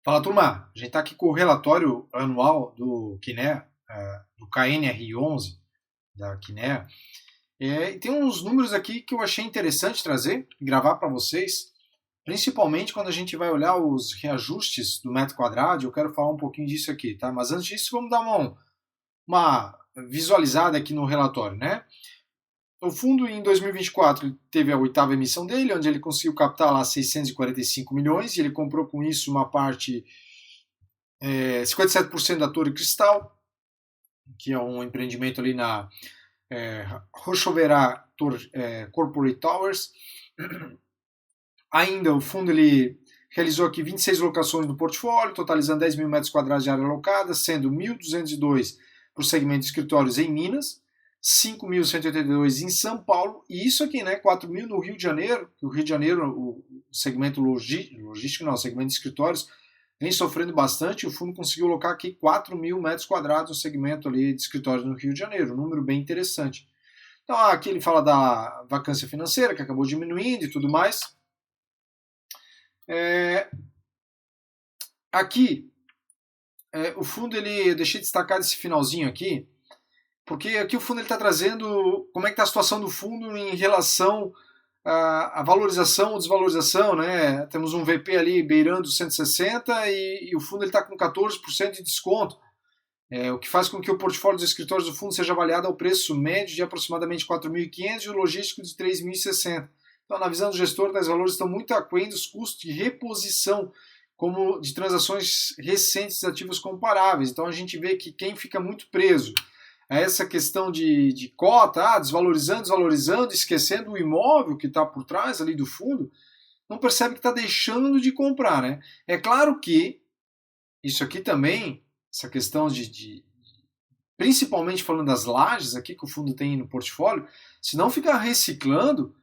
Fala, turma. A gente está aqui com o relatório anual do Kinea, do KNR11 da Kinea. E tem uns números aqui que eu achei interessante trazer e gravar para vocês, principalmente quando a gente vai olhar os reajustes do metro quadrado. Eu quero falar um pouquinho disso aqui, tá? Mas antes disso, vamos dar uma visualizada aqui no relatório, né? O fundo, em 2024, teve a oitava emissão dele, onde ele conseguiu captar lá 645 milhões, e ele comprou com isso uma parte, 57% da Torre Cristal, que é um empreendimento ali na Rochoverá Corporate Towers. Ainda o fundo ele realizou aqui 26 locações no portfólio, totalizando 10 mil metros quadrados de área alocada, sendo 1.202 para o segmento de escritórios em Minas, 5.182 em São Paulo, e isso aqui, né, 4.000 no Rio de Janeiro. O Rio de Janeiro, o segmento logístico, não, o segmento de escritórios, vem sofrendo bastante. O fundo conseguiu alocar aqui 4.000 metros quadrados no segmento ali de escritórios no Rio de Janeiro, um número bem interessante. Então aqui ele fala da vacância financeira, que acabou diminuindo e tudo mais. Aqui, o fundo, eu deixei destacar esse finalzinho aqui, porque aqui o fundo está trazendo como é que está a situação do fundo em relação à valorização ou desvalorização, né? Temos um VP ali beirando 160 e o fundo está com 14% de desconto, o que faz com que o portfólio dos escritórios do fundo seja avaliado ao preço médio de aproximadamente 4.500 e o logístico de 3.060. Então, na visão do gestor, tais valores estão muito aquém dos custos de reposição, como de transações recentes de ativos comparáveis. Então, a gente vê que quem fica muito preso a essa questão de cota, desvalorizando, esquecendo o imóvel que está por trás ali do fundo, não percebe que está deixando de comprar, né? É claro que isso aqui também, essa questão principalmente falando das lajes aqui que o fundo tem no portfólio, se não ficar reciclando,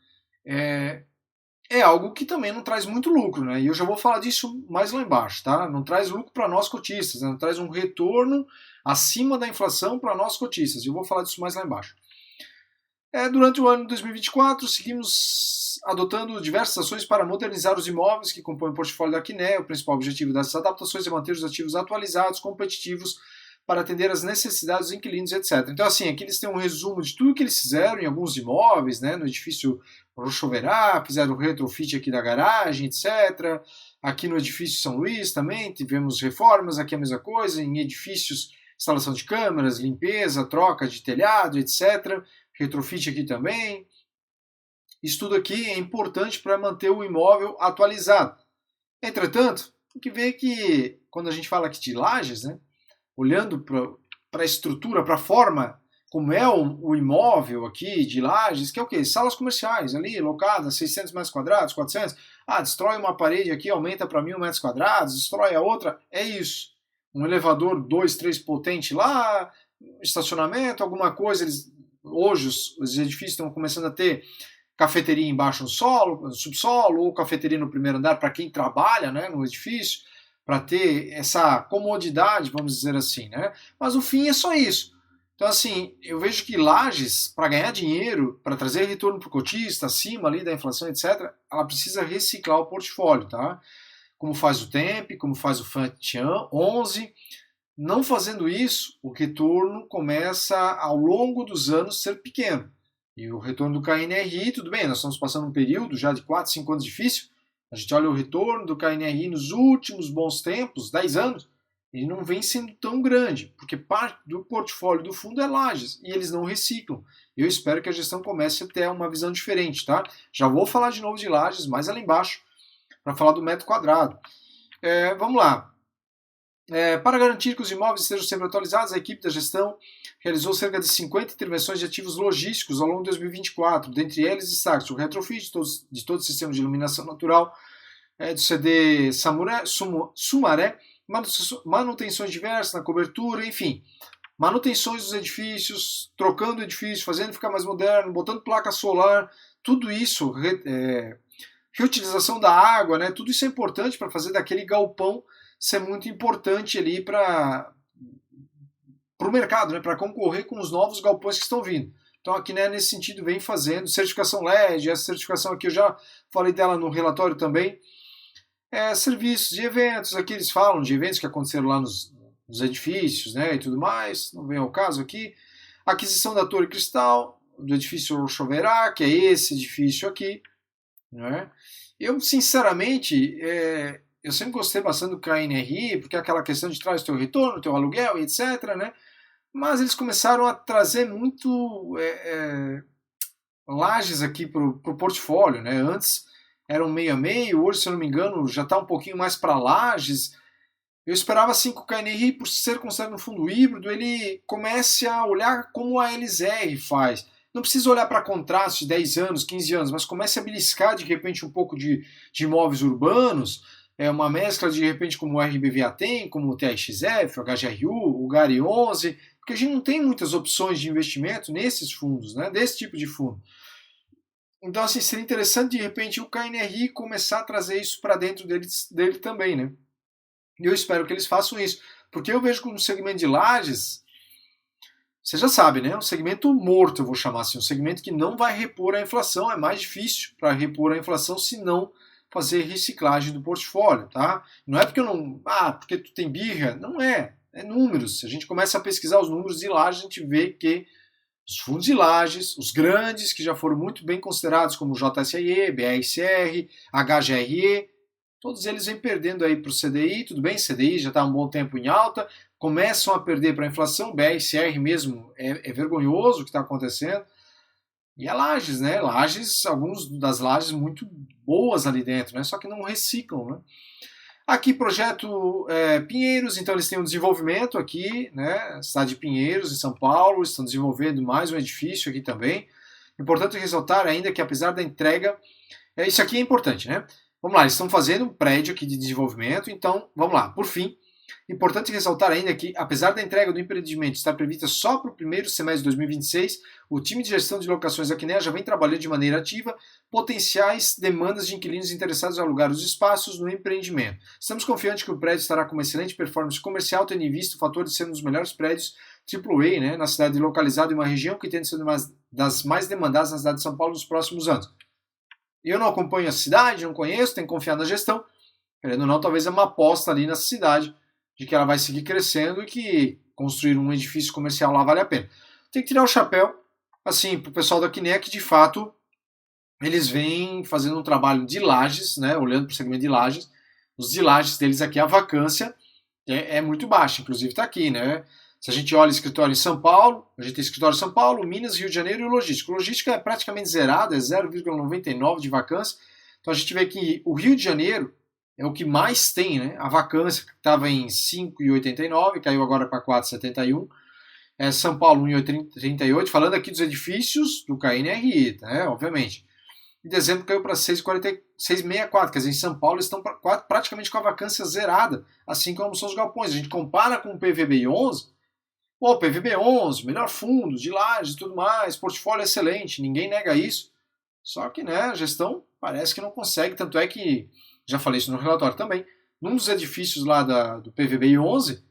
é algo que também não traz muito lucro, né? E eu já vou falar disso mais lá embaixo, tá? Não traz lucro para nós cotistas, né? Não traz um retorno acima da inflação para nós cotistas. Eu vou falar disso mais lá embaixo. Durante o ano de 2024, seguimos adotando diversas ações para modernizar os imóveis que compõem o portfólio da Kinea. O principal objetivo dessas adaptações é manter os ativos atualizados, competitivos, para atender às necessidades dos inquilinos, etc. Então, assim, aqui eles têm um resumo de tudo que eles fizeram em alguns imóveis, né? No edifício Rochoverá, fizeram o retrofit aqui da garagem, etc. Aqui no edifício São Luís também tivemos reformas, aqui a mesma coisa, em edifícios, instalação de câmeras, limpeza, troca de telhado, etc. Retrofit aqui também. Isso tudo aqui é importante para manter o imóvel atualizado. Entretanto, tem que ver que, quando a gente fala aqui de lajes, né? Olhando para a estrutura, para a forma como é o imóvel aqui de lajes, que é o quê? Salas comerciais ali, locadas, 600 metros quadrados, 400. Destrói uma parede aqui, aumenta para 1.000 metros quadrados, destrói a outra. É isso. Um elevador 2, 3 potente lá, estacionamento, alguma coisa. Hoje os edifícios estão começando a ter cafeteria embaixo no subsolo, ou cafeteria no primeiro andar para quem trabalha, né, no edifício, para ter essa comodidade, vamos dizer assim, né? Mas o fim é só isso. Então, assim, eu vejo que lajes, para ganhar dinheiro, para trazer retorno para o cotista, acima ali da inflação, etc., ela precisa reciclar o portfólio, tá? Como faz o Temp, como faz o FAT 11. Não fazendo isso, o retorno começa, ao longo dos anos, a ser pequeno. E o retorno do KNRI, tudo bem, nós estamos passando um período já de 4, 5 anos difícil. A gente olha o retorno do KNRI nos últimos bons tempos, 10 anos, ele não vem sendo tão grande, porque parte do portfólio do fundo é lajes, e eles não reciclam. Eu espero que a gestão comece a ter uma visão diferente, tá? Já vou falar de novo de lajes, mais ali embaixo, para falar do metro quadrado. Vamos lá. Para garantir que os imóveis estejam sempre atualizados, a equipe da gestão realizou cerca de 50 intervenções de ativos logísticos ao longo de 2024. Dentre eles, destaque o retrofit de todo o sistema de iluminação natural do CD Sumaré, manutenções diversas na cobertura, enfim, manutenções dos edifícios, trocando o edifício, fazendo ficar mais moderno, botando placa solar, tudo isso, reutilização da água, né? Tudo isso é importante para fazer daquele galpão ser muito importante ali para o mercado, né? Para concorrer com os novos galpões que estão vindo. Então aqui, né, nesse sentido vem fazendo certificação LED, essa certificação aqui eu já falei dela no relatório também. serviços de eventos, aqui eles falam de eventos que aconteceram lá nos edifícios, né, e tudo mais, não vem ao caso aqui. Aquisição da Torre Cristal, do edifício Rochoverá, que é esse edifício aqui, né. Eu, sinceramente, eu sempre gostei bastante do KNRI, porque é aquela questão de traz o teu retorno, o teu aluguel, etc, né, mas eles começaram a trazer muito lajes aqui para o portfólio, né, antes eram meio a meio, hoje, se eu não me engano, já está um pouquinho mais para lajes. Eu esperava assim que o KNRI, por ser considerado um fundo híbrido, ele comece a olhar como a LZR faz. Não precisa olhar para contratos de 10 anos, 15 anos, mas comece a beliscar de repente um pouco de imóveis urbanos, uma mescla de repente como o RBVA tem, como o TXF, o HGRU, o GARI 11, porque a gente não tem muitas opções de investimento nesses fundos, né, desse tipo de fundo. Então, assim, seria interessante de repente o KNRI começar a trazer isso para dentro dele também, né? E eu espero que eles façam isso, porque eu vejo que no segmento de lajes, você já sabe, né? Um segmento morto, eu vou chamar assim, um segmento que não vai repor a inflação, é mais difícil para repor a inflação se não fazer reciclagem do portfólio, tá? Não é porque eu não, porque tu tem birra, não é números. Se a gente começa a pesquisar os números de lajes, a gente vê que os fundos de lajes, os grandes, que já foram muito bem considerados como JSIE, BRCR, HGRE, todos eles vêm perdendo aí para o CDI, tudo bem, CDI já está há um bom tempo em alta, começam a perder para a inflação, BRCR mesmo é vergonhoso o que está acontecendo, e a lajes, né, alguns das lajes muito boas ali dentro, né, só que não reciclam, né. Aqui projeto Pinheiros, então eles têm um desenvolvimento aqui, né, cidade de Pinheiros, em São Paulo, estão desenvolvendo mais um edifício aqui também. Importante ressaltar ainda que apesar da entrega, isso aqui é importante, né? Vamos lá, eles estão fazendo um prédio aqui de desenvolvimento, então vamos lá, por fim, importante ressaltar ainda que apesar da entrega do empreendimento estar prevista só para o primeiro semestre de 2026, o time de gestão de locações da Kinea já vem trabalhando de maneira ativa potenciais demandas de inquilinos interessados em alugar os espaços no empreendimento. Estamos confiantes que o prédio estará com uma excelente performance comercial, tendo em vista o fator de ser um dos melhores prédios AAA, né, na cidade, localizado em uma região que tende a ser uma das mais demandadas na cidade de São Paulo nos próximos anos. Eu não acompanho a cidade, não conheço, tenho que confiar na gestão. Querendo ou não, talvez é uma aposta ali nessa cidade de que ela vai seguir crescendo e que construir um edifício comercial lá vale a pena. Tem que tirar o chapéu, assim, pro pessoal da Kinea, que de fato eles vêm fazendo um trabalho de lajes, né, olhando para o segmento de lajes. Os de lajes deles aqui, a vacância é muito baixa, inclusive está aqui, né? Se a gente olha escritório em São Paulo, a gente tem escritório em São Paulo, Minas, Rio de Janeiro e o logístico. O logístico é praticamente zerado, é 0,99 de vacância. Então a gente vê que o Rio de Janeiro é o que mais tem, né? A vacância que estava em 5,89, caiu agora para 4,71. São Paulo 1,38, falando aqui dos edifícios do KNRI, né? Obviamente. Em dezembro caiu para 6,64, quer dizer, em São Paulo estão praticamente com a vacância zerada, assim como são os galpões. A gente compara com o PVBI 11, o PVBI 11, melhor fundo, de lajes e tudo mais, portfólio excelente, ninguém nega isso. Só que, né, a gestão parece que não consegue, tanto é que, já falei isso no relatório também, num dos edifícios lá do PVBI 11,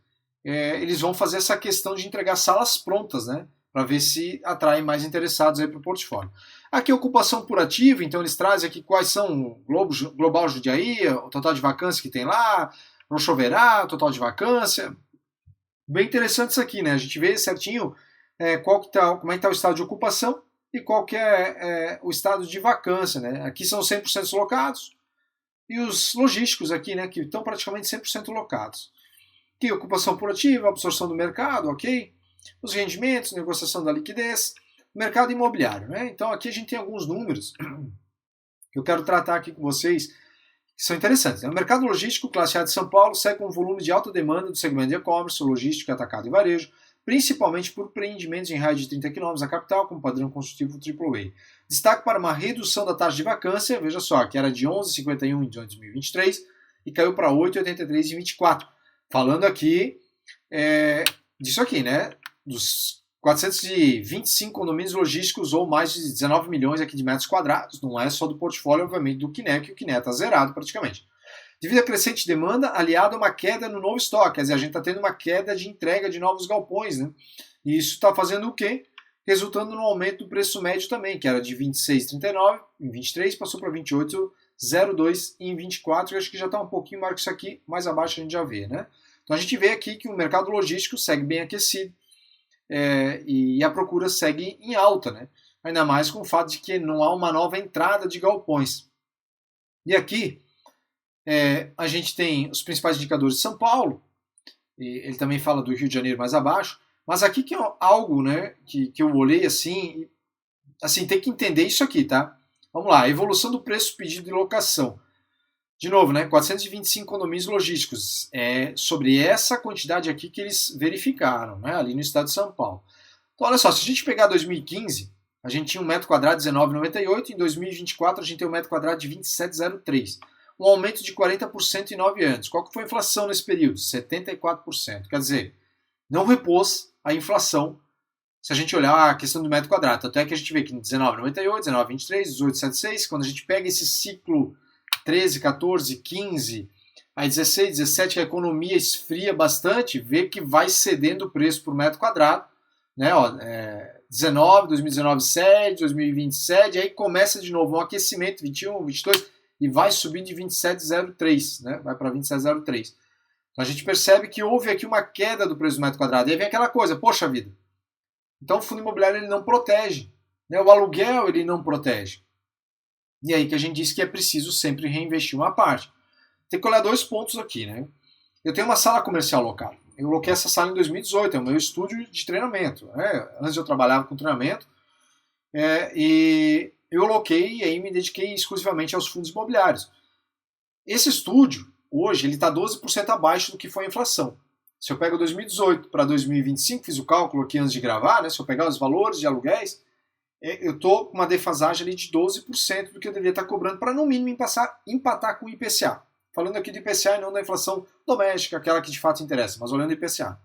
eles vão fazer essa questão de entregar salas prontas, né, para ver se atrai mais interessados aí para o portfólio. Aqui a ocupação por ativo, então eles trazem aqui quais são Global Jundiaí, o total de vacância que tem lá, Rochoverá, total de vacância. Bem interessante isso aqui, né? A gente vê certinho como é que está o estado de ocupação e qual que é o estado de vacância, né? Aqui são 100% locados e os logísticos aqui, né, que estão praticamente 100% locados. Aqui ocupação por ativo, absorção do mercado, ok? Os rendimentos, negociação da liquidez, mercado imobiliário, né? Então aqui a gente tem alguns números que eu quero tratar aqui com vocês que são interessantes, né? O mercado logístico classe A de São Paulo segue com um volume de alta demanda do segmento de e-commerce, logística, atacado e varejo, principalmente por empreendimentos em raio de 30 km da capital, com padrão construtivo AAA. Destaque para uma redução da taxa de vacância, veja só, que era de 11,51 em 2023 e caiu para 8,83 em 2024. Falando aqui disso aqui, né? Dos 425 condomínios logísticos ou mais de 19 milhões aqui de metros quadrados. Não é só do portfólio, obviamente, do Kinea, que o Kinea está zerado praticamente. Devido à crescente demanda, aliado a uma queda no novo estoque. Quer dizer, a gente está tendo uma queda de entrega de novos galpões, né? E isso está fazendo o quê? Resultando no aumento do preço médio também, que era de 26,39 em 23, passou para 28 0,2 em 24, eu acho que já está um pouquinho maior que isso aqui, mais abaixo a gente já vê, né? Então a gente vê aqui que o mercado logístico segue bem aquecido e a procura segue em alta, né? Ainda mais com o fato de que não há uma nova entrada de galpões. E aqui a gente tem os principais indicadores de São Paulo, ele também fala do Rio de Janeiro mais abaixo, mas aqui que é algo, né, que eu olhei assim, tem que entender isso aqui, tá? Vamos lá, evolução do preço pedido de locação. De novo, né, 425 condomínios logísticos, sobre essa quantidade aqui que eles verificaram, né, ali no estado de São Paulo. Então, olha só, se a gente pegar 2015, a gente tinha um metro quadrado de 19,98, em 2024 a gente tem um metro quadrado de 27,03. Um aumento de 40% em 9 anos. Qual que foi a inflação nesse período? 74%. Quer dizer, não repôs a inflação se a gente olhar a questão do metro quadrado. Até que a gente vê que em 19,98, 19,23, 18,76, quando a gente pega esse ciclo 13, 14, 15, aí 16, 17, que a economia esfria bastante, vê que vai cedendo o preço por metro quadrado, né? 2019, 7, 2027, aí começa de novo um aquecimento, 21, 22, e vai subindo de 27,03, né? Vai para 27,03. Então a gente percebe que houve aqui uma queda do preço do metro quadrado. E aí vem aquela coisa, poxa vida, então o fundo imobiliário ele não protege, né? O aluguel ele não protege. E aí que a gente diz que é preciso sempre reinvestir uma parte. Tem que olhar dois pontos aqui, né? Eu tenho uma sala comercial local. Eu loquei essa sala em 2018, é o meu estúdio de treinamento. Né? Antes eu trabalhava com treinamento e eu loquei e aí me dediquei exclusivamente aos fundos imobiliários. Esse estúdio, hoje, ele está 12% abaixo do que foi a inflação. Se eu pego 2018 para 2025, fiz o cálculo aqui antes de gravar, né? Se eu pegar os valores de aluguéis, eu estou com uma defasagem ali de 12% do que eu deveria estar cobrando para, no mínimo, empatar com o IPCA. Falando aqui do IPCA e não da inflação doméstica, aquela que de fato interessa, mas olhando o IPCA.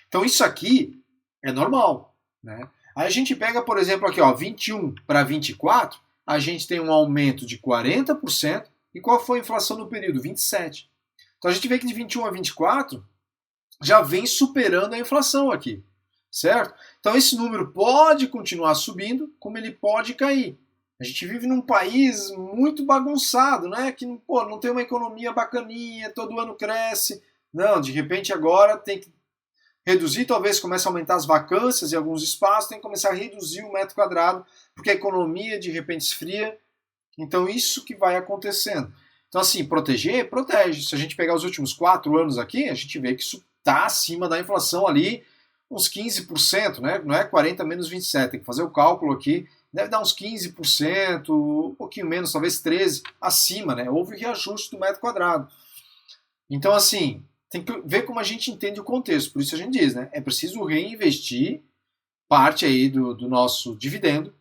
Então isso aqui é normal, né? Aí a gente pega, por exemplo, aqui, ó, 21 para 24, a gente tem um aumento de 40%, e qual foi a inflação no período? 27%. Então a gente vê que de 21 a 24 já vem superando a inflação aqui, certo? Então esse número pode continuar subindo, como ele pode cair. A gente vive num país muito bagunçado, né? Que não tem uma economia bacaninha, todo ano cresce. Não, de repente agora tem que reduzir, talvez comece a aumentar as vacâncias em alguns espaços, tem que começar a reduzir o metro quadrado, porque a economia de repente esfria. Então isso que vai acontecendo. Então assim, proteger, protege. Se a gente pegar os últimos 4 anos aqui, a gente vê que isso está acima da inflação ali, uns 15%, né? Não é 40 menos 27, tem que fazer o cálculo aqui. Deve dar uns 15%, um pouquinho menos, talvez 13% acima, né? Houve reajuste do metro quadrado. Então, assim, tem que ver como a gente entende o contexto. Por isso a gente diz, né? É preciso reinvestir parte aí do nosso dividendo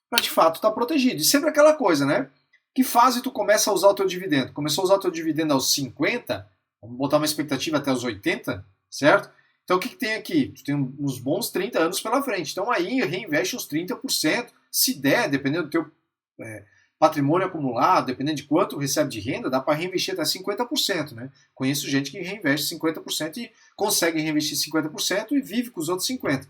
para de fato estar protegido. E sempre aquela coisa, né? Que fase tu começa a usar o teu dividendo? Começou a usar o teu dividendo aos 50, vamos botar uma expectativa até os 80, certo? Então o que tem aqui? Tu tem uns bons 30 anos pela frente. Então aí reinveste uns 30%, se der, dependendo do teu patrimônio acumulado, dependendo de quanto recebe de renda, dá para reinvestir até 50%, né? Conheço gente que reinveste 50% e consegue reinvestir 50% e vive com os outros 50%.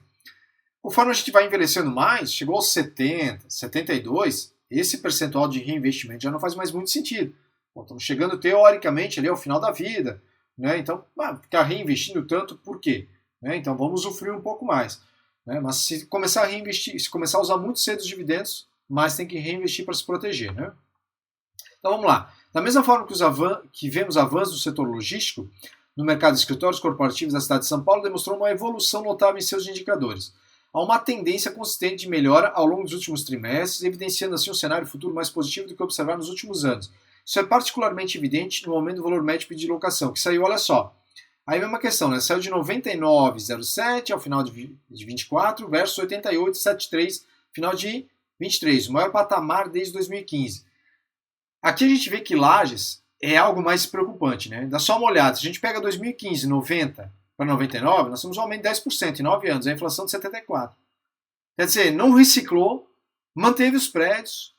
Conforme a gente vai envelhecendo mais, chegou aos 70, 72, esse percentual de reinvestimento já não faz mais muito sentido. Bom, estamos chegando teoricamente ali ao final da vida, né? Então, ficar reinvestindo tanto, por quê? Né? Então vamos usufruir um pouco mais. Né? Mas se começar a reinvestir, se começar a usar muito cedo os dividendos, mais tem que reinvestir para se proteger. Né? Então vamos lá. Da mesma forma que vemos avanços do setor logístico, no mercado de escritórios corporativos da cidade de São Paulo demonstrou uma evolução notável em seus indicadores. Há uma tendência consistente de melhora ao longo dos últimos trimestres, evidenciando assim um cenário futuro mais positivo do que observar nos últimos anos. Isso é particularmente evidente no aumento do valor médio de locação, que saiu, olha só. Aí vem uma questão, né? Saiu de 99,07 ao final de 24 versus 88,73 final de 23, o maior patamar desde 2015. Aqui a gente vê que Lages é algo mais preocupante, né? Dá só uma olhada. Se a gente pega 2015, 90 para 99, nós temos um aumento de 10% em 9 anos, a inflação de 74%. Quer dizer, não reciclou, manteve os prédios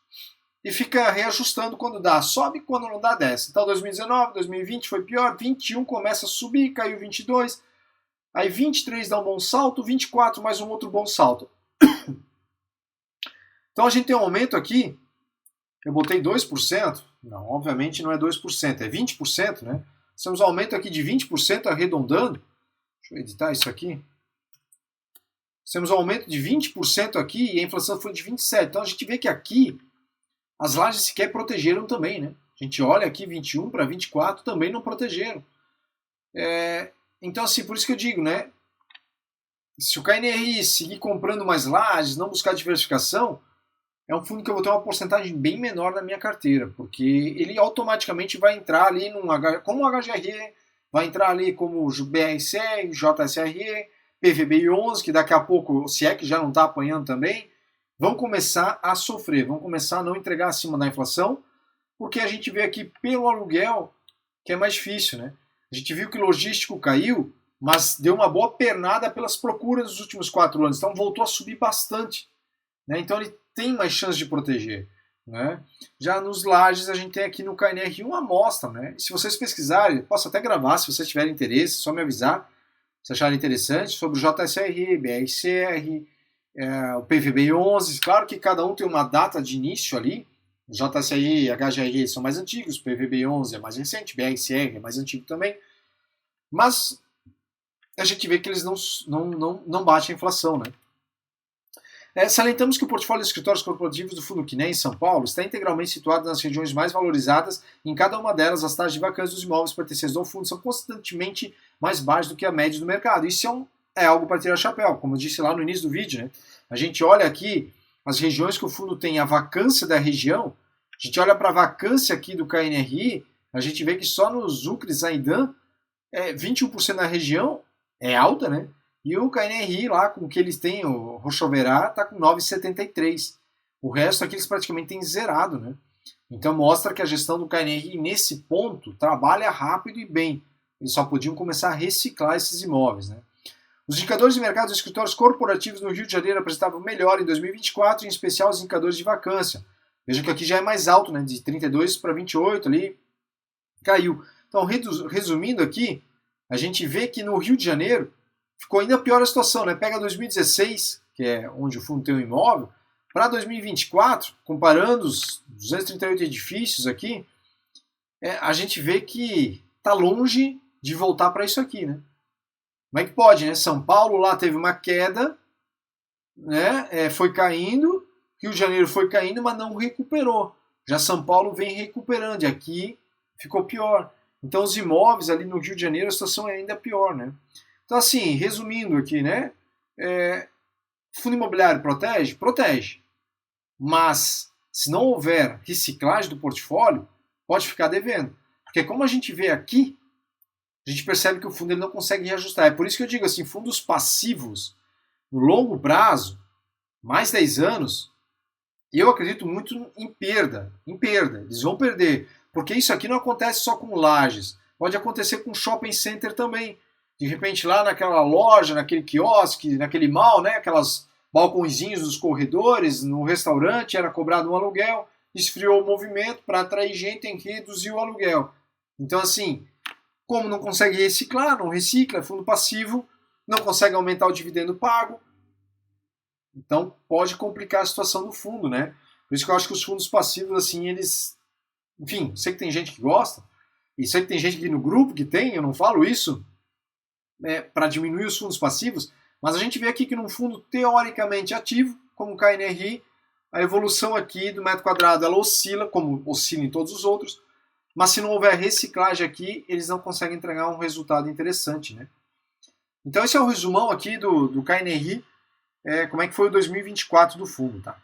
e fica reajustando quando dá, sobe quando não dá, desce. Então 2019, 2020 foi pior, 21 começa a subir, caiu 22, aí 23 dá um bom salto, 24 mais um outro bom salto. Então a gente tem um aumento aqui eu botei 2%, não, obviamente não é 2%, é 20%, né? Temos um aumento aqui de 20% arredondando. Deixa eu editar isso aqui. Temos um aumento de 20% aqui e a inflação foi de 27%. Então a gente vê que aqui as lajes sequer protegeram também, né? A gente olha aqui 21 para 24, também não protegeram. Então assim, por isso que eu digo, né? Se o KNRI seguir comprando mais lajes, não buscar diversificação, é um fundo que eu vou ter uma porcentagem bem menor na minha carteira, porque ele automaticamente vai entrar ali como o HGRE, vai entrar ali como o BRCR, JSRE, PVBI11, que daqui a pouco, se é que já não está apanhando também, vão começar a sofrer, vão começar a não entregar acima da inflação, porque a gente vê aqui pelo aluguel que é mais difícil, né? A gente viu que o logístico caiu, mas deu uma boa pernada pelas procuras dos últimos 4 anos, então voltou a subir bastante, né? Então ele tem mais chance de proteger, né? Já nos lajes a gente tem aqui no KNR uma amostra, né? E se vocês pesquisarem, posso até gravar se vocês tiverem interesse, só me avisar se acharem interessante, sobre o JSRE, BRCR, o PVBI11, claro que cada um tem uma data de início ali, o JSRE e HGRE são mais antigos, o PVBI11 é mais recente, o BRCR é mais antigo também, mas a gente vê que eles não batem a inflação, né? Salientamos que o portfólio de escritórios corporativos do Fundo Quinem, em São Paulo, está integralmente situado nas regiões mais valorizadas. Em cada uma delas, as taxas de vacância dos imóveis pertencentes ao fundo são constantemente mais baixas do que a média do mercado. Isso é algo para tirar chapéu, como eu disse lá no início do vídeo, né? A gente olha aqui as regiões que o fundo tem a vacância da região, a gente olha para a vacância aqui do KNRI, a gente vê que só nos Ucres Aindan, 21% da região é alta, né? E o KNRI lá, com o que eles têm, o Rochoverá, está com 9,73. O resto aqui eles praticamente têm zerado, né? Então mostra que a gestão do KNRI nesse ponto trabalha rápido e bem. Eles só podiam começar a reciclar esses imóveis, né? Os indicadores de mercado dos escritórios corporativos no Rio de Janeiro apresentavam melhor em 2024, em especial os indicadores de vacância. Veja que aqui já é mais alto, né? De 32 para 28 ali, caiu. Então, resumindo aqui, a gente vê que no Rio de Janeiro ficou ainda pior a situação, né? Pega 2016, que é onde o fundo tem um imóvel, para 2024, comparando os 238 edifícios aqui, a gente vê que está longe de voltar para isso aqui, né? Como é que pode, né? São Paulo lá teve uma queda, né? Foi caindo, Rio de Janeiro foi caindo, mas não recuperou. Já São Paulo vem recuperando e aqui ficou pior. Então os imóveis ali no Rio de Janeiro a situação é ainda pior, né? Então, assim, resumindo aqui, né? Fundo imobiliário protege? Protege. Mas, se não houver reciclagem do portfólio, pode ficar devendo. Porque como a gente vê aqui, a gente percebe que o fundo ele não consegue reajustar. É por isso que eu digo assim, fundos passivos, no longo prazo, mais 10 anos, eu acredito muito em perda. Eles vão perder. Porque isso aqui não acontece só com lajes. Pode acontecer com shopping center também. De repente lá naquela loja, naquele quiosque, naquele mall, né, aquelas balcõezinhos dos corredores, no restaurante era cobrado um aluguel, esfriou o movimento, para atrair gente tem que reduzir o aluguel. Então assim, como não consegue reciclar, não recicla, é fundo passivo, não consegue aumentar o dividendo pago, então pode complicar a situação do fundo, né? Por isso que eu acho que os fundos passivos, assim, eles... Enfim, sei que tem gente que gosta, e sei que tem gente aqui no grupo que tem, eu não falo isso para diminuir os fundos passivos, mas a gente vê aqui que num fundo teoricamente ativo, como o KNRI, a evolução aqui do metro quadrado ela oscila, como oscila em todos os outros, mas se não houver reciclagem aqui, eles não conseguem entregar um resultado interessante, né? Então esse é o resumão aqui do KNRI, como é que foi o 2024 do fundo, tá?